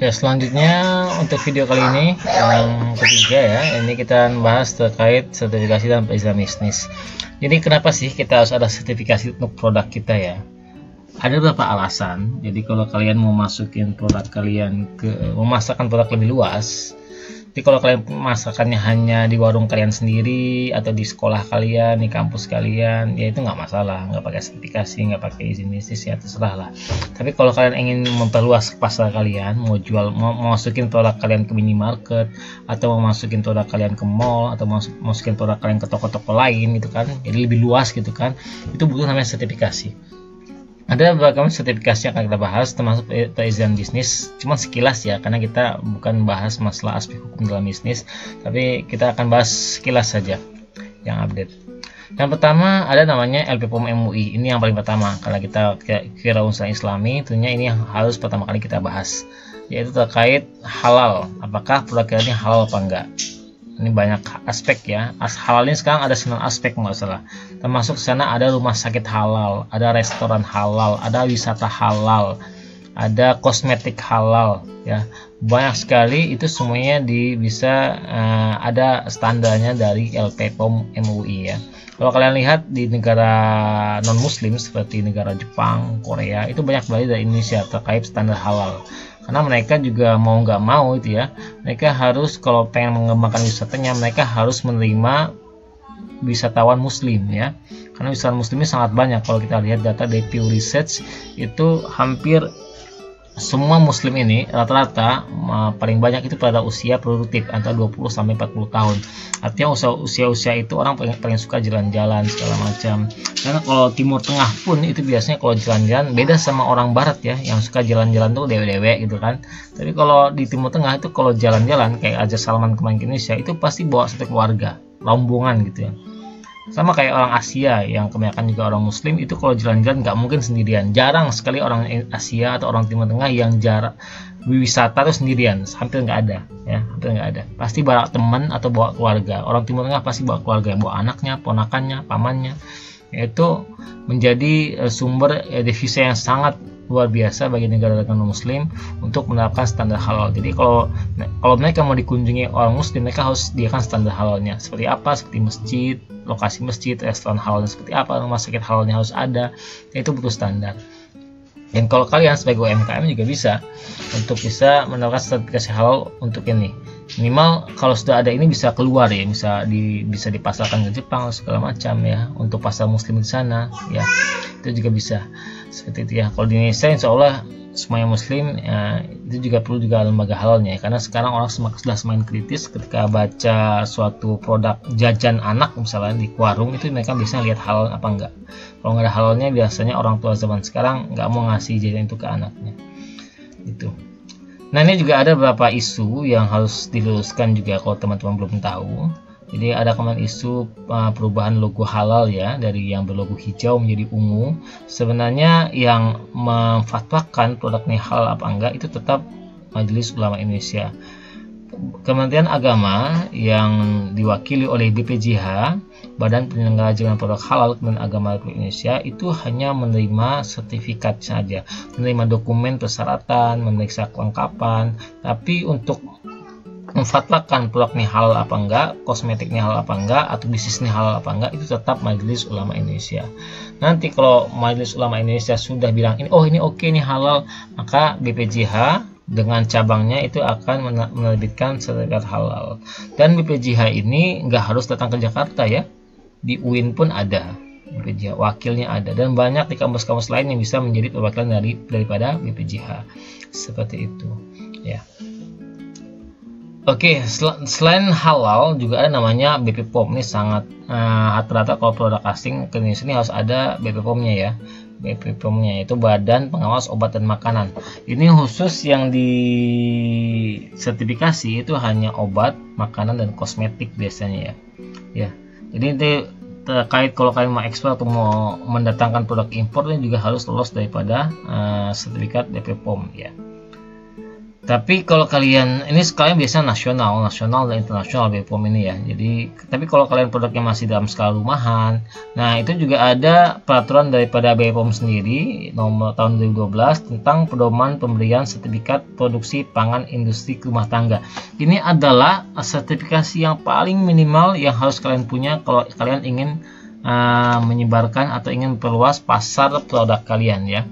Ya, selanjutnya untuk video kali ini yang ketiga ya, ini kita bahas terkait sertifikasi dan perizinan bisnis. Jadi kenapa sih kita harus ada sertifikasi untuk produk kita ya? Ada beberapa alasan. Jadi kalau kalian mau masukin produk kalian memasarkan produk lebih luas, jadi kalau kalian memasarkannya hanya di warung kalian sendiri atau di sekolah kalian, di kampus kalian, ya itu nggak masalah, nggak pakai sertifikasi, nggak pakai izin bisnis, ya terserah lah. Tapi kalau kalian ingin memperluas pasar kalian, mau masukin produk kalian ke minimarket, atau mau masukin produk kalian ke mall, atau masukin produk kalian ke toko-toko lain gitu kan, jadi lebih luas gitu kan, itu butuh namanya sertifikasi. Ada beberapa sertifikasi yang akan kita bahas, termasuk perizinan bisnis, cuma sekilas ya, karena kita bukan bahas masalah aspek hukum dalam bisnis, tapi kita akan bahas sekilas saja yang update. Yang pertama ada namanya LP POM MUI, ini yang paling pertama, karena kita kira unsur Islami, tentunya ini yang harus pertama kali kita bahas, yaitu terkait halal, apakah produk ini halal apa enggak. Ini banyak aspek ya. Halal ini sekarang ada 9 aspek nggak salah. Termasuk sana ada rumah sakit halal, ada restoran halal, ada wisata halal, ada kosmetik halal ya. Banyak sekali, itu semuanya bisa ada standarnya dari LP POM MUI ya. Kalau kalian lihat di negara non muslim seperti negara Jepang, Korea, itu banyak sekali dari Indonesia terkait standar halal. Karena mereka juga mau nggak mau itu ya, mereka harus kalau pengen mengembangkan wisatanya, mereka harus menerima wisatawan muslim ya, karena wisatawan muslimnya sangat banyak. Kalau kita lihat data dari Pew Research, itu hampir semua muslim ini rata-rata paling banyak itu pada usia produktif antara 20 sampai 40 tahun. Artinya usia itu orang paling suka jalan-jalan segala macam. Karena kalau Timur Tengah pun itu biasanya kalau jalan-jalan beda sama orang Barat ya, yang suka jalan-jalan tuh dewe-dewe gitu kan. Tapi kalau di Timur Tengah itu kalau jalan-jalan kayak Raja Salman kemarin ke Indonesia, itu pasti bawa satu keluarga, rombongan gitu ya. Sama kayak orang Asia yang kebanyakan juga orang Muslim, itu kalau jalan-jalan nggak mungkin sendirian. Jarang sekali orang Asia atau orang Timur Tengah yang wisata tuh sendirian, hampir nggak ada ya, hampir nggak ada. Pasti bawa teman atau bawa keluarga. Orang Timur Tengah pasti bawa keluarga, bawa anaknya, ponakannya, pamannya. Itu menjadi sumber devisa yang sangat luar biasa bagi negara-negara muslim untuk menerapkan standar halal. Jadi kalau mereka mau dikunjungi orang muslim, mereka harus sediakan standar halalnya. Seperti apa? Seperti masjid, lokasi masjid, restoran halalnya seperti apa, rumah sakit halalnya harus ada. Itu butuh standar. Dan kalau kalian sebagai UMKM juga bisa menerapkan sertifikasi halal untuk ini. Minimal kalau sudah ada ini bisa keluar ya, bisa dipasarkan ke Jepang segala macam ya, untuk pasar muslim di sana ya. Itu juga bisa seperti itu ya. Kalau di Indonesia insya Allah semuanya muslim ya, itu juga perlu lembaga halalnya ya. Karena sekarang orang sudah semakin kritis ketika baca suatu produk jajan anak misalnya di warung, itu mereka biasanya lihat halal apa enggak. Kalau nggak ada halalnya, biasanya orang tua zaman sekarang nggak mau ngasih jajan itu ke anaknya gitu. Nah, ini juga ada beberapa isu yang harus diluruskan juga kalau teman-teman belum tahu. Jadi ada kemarin isu perubahan logo halal ya, dari yang berlogo hijau menjadi ungu. Sebenarnya yang memfatwakan produk ini halal apa enggak itu tetap Majelis Ulama Indonesia. Kementerian Agama yang diwakili oleh BPJH, Badan Penyelenggara Jaringan Produk Halal Kementerian Agama Republik Indonesia, itu hanya menerima sertifikat saja, menerima dokumen persyaratan, memeriksa kelengkapan. Tapi untuk memfatwakan produk ini halal apa enggak, kosmetik ini halal apa enggak, atau bisnis ini halal apa enggak, itu tetap Majelis Ulama Indonesia. Nanti kalau Majelis Ulama Indonesia sudah bilang ini oke, ini halal, maka BPJH dengan cabangnya itu akan menerbitkan sertifikat halal. Dan BPJH ini nggak harus datang ke Jakarta ya, di UIN pun ada BPJH, wakilnya ada, dan banyak di kampus-kampus lain yang bisa menjadi perwakilan daripada BPJH seperti itu ya. Oke, selain halal juga ada namanya BP POM. Ini sangat rata-rata kalau produk asing ke Indonesia ini harus ada BP POM-nya ya. BP POM-nya itu Badan Pengawas Obat dan Makanan. Ini khusus yang disertifikasi itu hanya obat, makanan, dan kosmetik biasanya ya. Ya, jadi nanti terkait kalau kalian mau ekspor atau mau mendatangkan produk impor, ini juga harus lolos daripada sertifikat BP POM ya. Tapi kalau kalian ini sekalian biasa nasional dan internasional BPOM ini ya. Jadi tapi kalau kalian produknya masih dalam skala rumahan, nah itu juga ada peraturan daripada BPOM sendiri nomor tahun 2012 tentang pedoman pemberian sertifikat produksi pangan industri rumah tangga. Ini adalah sertifikasi yang paling minimal yang harus kalian punya kalau kalian ingin menyebarkan atau ingin perluas pasar produk kalian ya.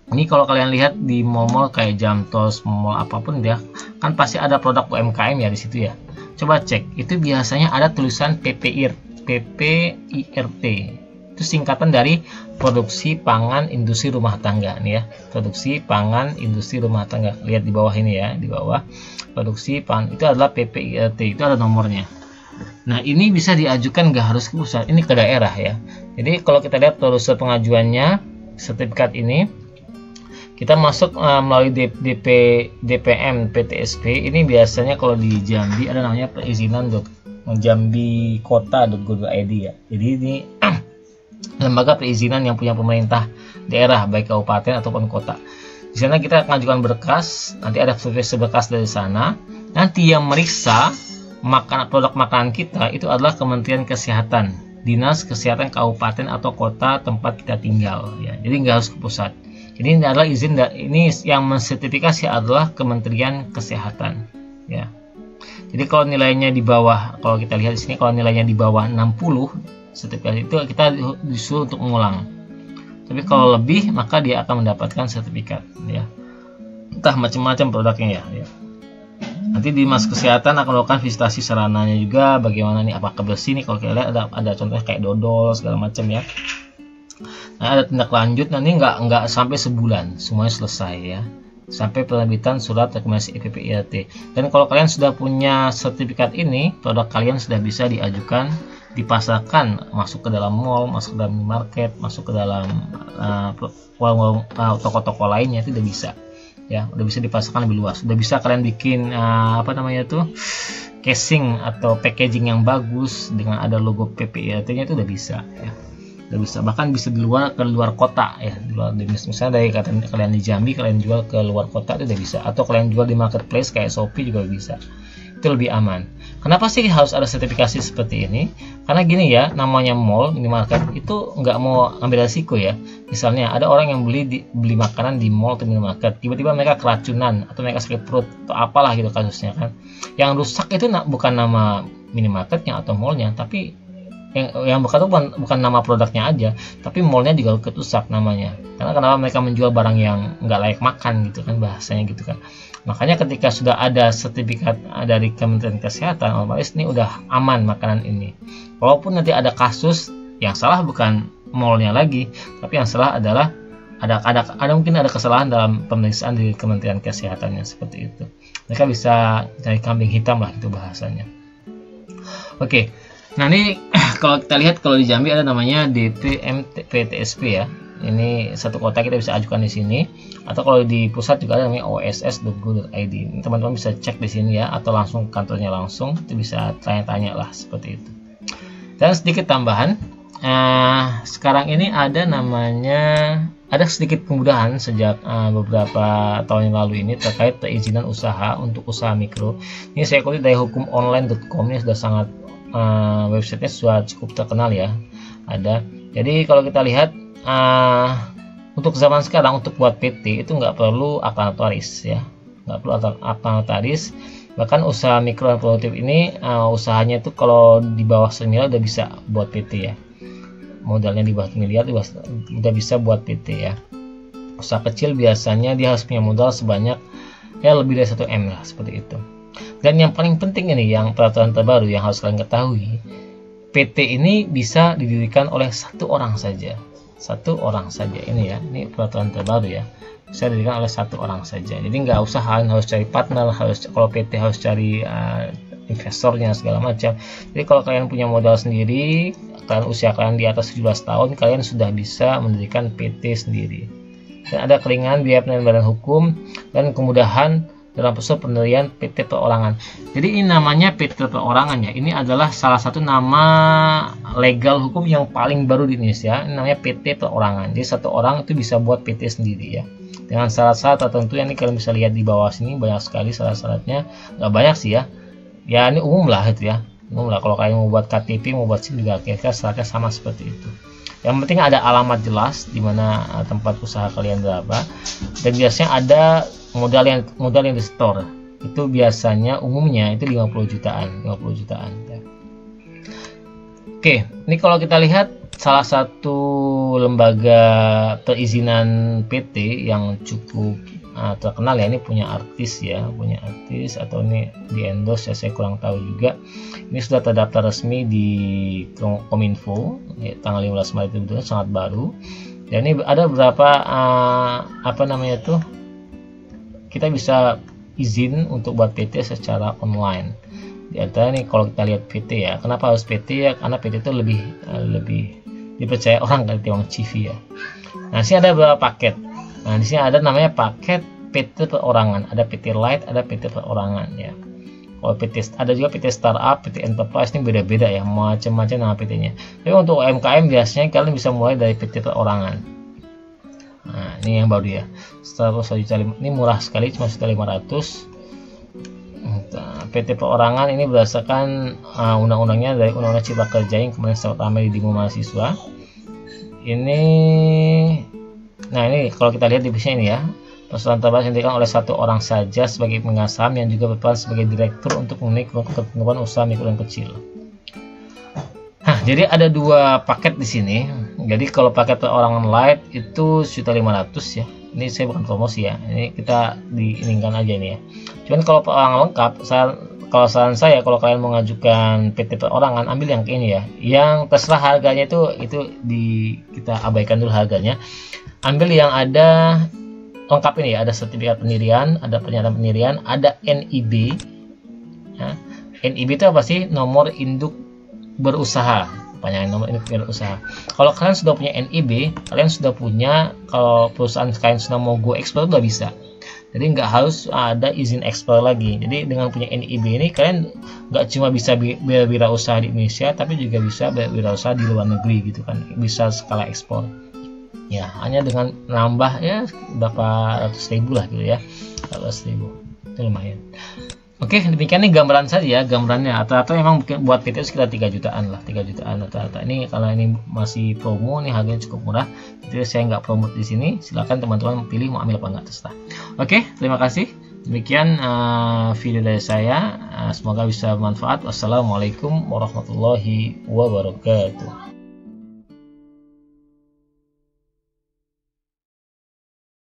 Ini kalau kalian lihat di mall-mall kayak Jamtos, mall apapun ya, kan pasti ada produk UMKM ya di situ ya. Coba cek, itu biasanya ada tulisan PPIRT. Itu singkatan dari produksi pangan industri rumah tangga nih ya. Produksi pangan industri rumah tangga. Lihat di bawah ini ya, di bawah. Produksi pangan itu adalah PPIRT, itu ada nomornya. Nah, ini bisa diajukan nggak harus ke pusat, ini ke daerah ya. Jadi kalau kita lihat proses pengajuannya sertifikat ini, kita masuk melalui DPM PTSP. Ini biasanya kalau di Jambi ada namanya perizinan jambikota.go.id ya. Jadi ini lembaga perizinan yang punya pemerintah daerah baik kabupaten ataupun kota. Di sana kita mengajukan berkas, nanti ada service berkas dari sana. Nanti yang meriksa produk makanan kita itu adalah Kementerian Kesehatan, Dinas Kesehatan Kabupaten atau kota tempat kita tinggal ya. Jadi nggak harus ke pusat. Ini adalah izin, ini yang mensertifikasi adalah Kementerian Kesehatan ya. Jadi kalau nilainya di bawah, kalau kita lihat di sini kalau nilainya di bawah 60 sertifikat itu kita disuruh untuk mengulang. Tapi kalau lebih maka dia akan mendapatkan sertifikat ya. Entah macam-macam produknya ya. Nanti di Dinas Kesehatan akan melakukan visitasi sarananya juga, bagaimana nih, apakah bersih nih. Kalau kita lihat ada contohnya kayak dodol segala macam ya. Nah, ada tindak lanjut, nanti nggak sampai sebulan semuanya selesai ya, sampai penerbitan surat rekomendasi PPIRT. Dan kalau kalian sudah punya sertifikat ini, produk kalian sudah bisa diajukan, dipasarkan, masuk ke dalam mall, masuk ke dalam market, masuk ke dalam toko-toko lainnya, itu udah bisa ya, udah bisa dipasarkan lebih luas. Udah bisa kalian bikin casing atau packaging yang bagus dengan ada logo PPIRT-nya, itu udah bisa ya. Udah bisa, bahkan bisa ke luar kota ya, di luar, misalnya dari kalian di Jambi kalian jual ke luar kota itu udah bisa, atau kalian jual di marketplace kayak Shopee juga bisa. Itu lebih aman. Kenapa sih harus ada sertifikasi seperti ini? Karena gini ya, namanya mall, minimarket itu nggak mau ambil resiko ya. Misalnya ada orang yang beli makanan di mall atau minimarket, tiba-tiba mereka keracunan atau mereka sakit perut atau apalah gitu kasusnya kan. Yang rusak itu bukan nama minimarketnya atau mallnya, tapi yang bukan nama produknya aja, tapi mallnya juga ketusak namanya. Karena kenapa mereka menjual barang yang nggak layak makan gitu kan, bahasanya gitu kan. Makanya ketika sudah ada sertifikat dari Kementerian Kesehatan, otomatis ini udah aman makanan ini. Walaupun nanti ada kasus, yang salah bukan mallnya lagi, tapi yang salah adalah ada mungkin ada kesalahan dalam pemeriksaan di Kementerian Kesehatannya, seperti itu. Mereka bisa dari kambing hitam lah itu bahasanya. Oke. Nah, ini kalau kita lihat, kalau di Jambi ada namanya DPM PTSP ya. Ini satu kota kita bisa ajukan di sini, atau kalau di pusat juga ada namanya oss.go.id. Teman-teman bisa cek di sini ya, atau langsung kantornya langsung, itu bisa tanya-tanya lah seperti itu. Dan sedikit tambahan, sekarang ini ada sedikit kemudahan sejak beberapa tahun yang lalu ini terkait perizinan usaha untuk usaha mikro. Ini saya kutip dari hukumonline.com, ini sudah sangat websitenya sudah cukup terkenal ya, ada. Jadi kalau kita lihat untuk zaman sekarang, untuk buat PT itu nggak perlu akta notaris ya, nggak perlu akta notaris. Bahkan usaha mikro dan produktif ini usahanya itu kalau di bawah 1 miliar udah bisa buat PT ya, modalnya di bawah 1 miliar udah bisa buat PT ya. Usaha kecil biasanya dia harus punya modal sebanyak ya lebih dari 1 M lah, seperti itu. Dan yang paling penting ini, yang peraturan terbaru yang harus kalian ketahui, PT ini bisa didirikan oleh satu orang saja. Ini ya, ini peraturan terbaru ya, bisa didirikan oleh satu orang saja. Jadi nggak usah kalian harus cari partner, kalau PT harus cari investornya segala macam. Jadi kalau kalian punya modal sendiri, usia kalian di atas 17 tahun, kalian sudah bisa mendirikan PT sendiri. Dan ada keringanan biaya penerimaan hukum dan kemudahan dalam proses pendirian PT perorangan. Jadi ini namanya PT perorangan ya. Ini adalah salah satu nama legal hukum yang paling baru di Indonesia. Ini namanya PT perorangan. Jadi satu orang itu bisa buat PT sendiri ya. dengan syarat-syarat tertentu. Yang ini kalian bisa lihat di bawah sini, banyak sekali syarat-syaratnya, nggak banyak sih ya. Ya ini umum lah itu ya, umum lah. Kalau kalian mau buat KTP, mau buat SIM juga kira-kira syaratnya sama seperti itu. Yang penting ada alamat jelas di mana tempat usaha kalian berada, dan biasanya ada modal yang di store. Itu biasanya umumnya itu 50 jutaan ya. Oke, ini kalau kita lihat salah satu lembaga perizinan PT yang cukup terkenal ya, ini punya artis atau ini di endorse ya, saya kurang tahu juga. Ini sudah terdaftar resmi di Kominfo ya, tanggal 15 Maret itu, sangat baru. Dan ini ada beberapa kita bisa izin untuk buat PT secara online. Di antara nih kalau kita lihat PT ya, kenapa harus PT ya? Karena PT itu lebih dipercaya orang ketimbang CV ya. Nah, sini ada beberapa paket. Nah, di sini ada namanya paket PT perorangan, ada PT Lite, ada PT perorangan ya. Kalau PT ada juga PT Startup, PT Enterprise, ini beda-beda ya, macam-macam nama PT-nya. Tapi untuk UMKM biasanya kalian bisa mulai dari PT perorangan. Nah, ini yang baru ya. Setelah 1 juta, ini murah sekali, cuma 1.500. PT perorangan ini berdasarkan undang-undangnya dari Undang-Undang Cipta Kerja yang kemarin sempat ramai di demo mahasiswa. Nah ini kalau kita lihat di bisnya ini ya, persoalan terbatas yang diberikan oleh 1 orang saja sebagai pemegang saham yang juga berperan sebagai direktur untuk memenuhi ketentuan usaha mikro dan kecil. Nah, jadi ada 2 paket di sini. Jadi kalau paket perorangan Lite itu 1.500 ya. Ini saya bukan promosi ya, ini kita diinginkan aja ini ya. Cuman kalau perorangan lengkap, kalau saran saya, kalau kalian mau mengajukan PT perorangan, ambil yang ini ya, yang terserah harganya itu kita abaikan dulu harganya. Ambil yang ada lengkap ini ya, ada sertifikat pendirian, ada pernyataan pendirian, ada NIB ya. NIB itu apa sih? Nomor induk berusaha, panjang nomor induk berusaha. Kalau kalian sudah punya NIB, kalian sudah punya, kalau perusahaan kalian sudah mau go ekspor udah bisa. Jadi nggak harus ada izin ekspor lagi. Jadi dengan punya NIB ini kalian nggak cuma bisa berwirausaha di Indonesia, tapi juga bisa berwirausaha di luar negeri gitu kan, bisa skala ekspor. Ya hanya dengan nambah ya berapa ratus ribu lah gitu ya, 100.000 itu lumayan. Oke, demikian nih gambaran saja, gambarannya rata-rata memang buat PT sekitar 3 jutaan lah, 3 jutaan rata-rata. Ini kalau ini masih promo, nih harganya cukup murah, jadi saya nggak promote di sini. Silakan teman-teman pilih mau ambil apa nggak, terserah. Oke, terima kasih. Demikian video dari saya, semoga bisa bermanfaat. Wassalamualaikum warahmatullahi wabarakatuh.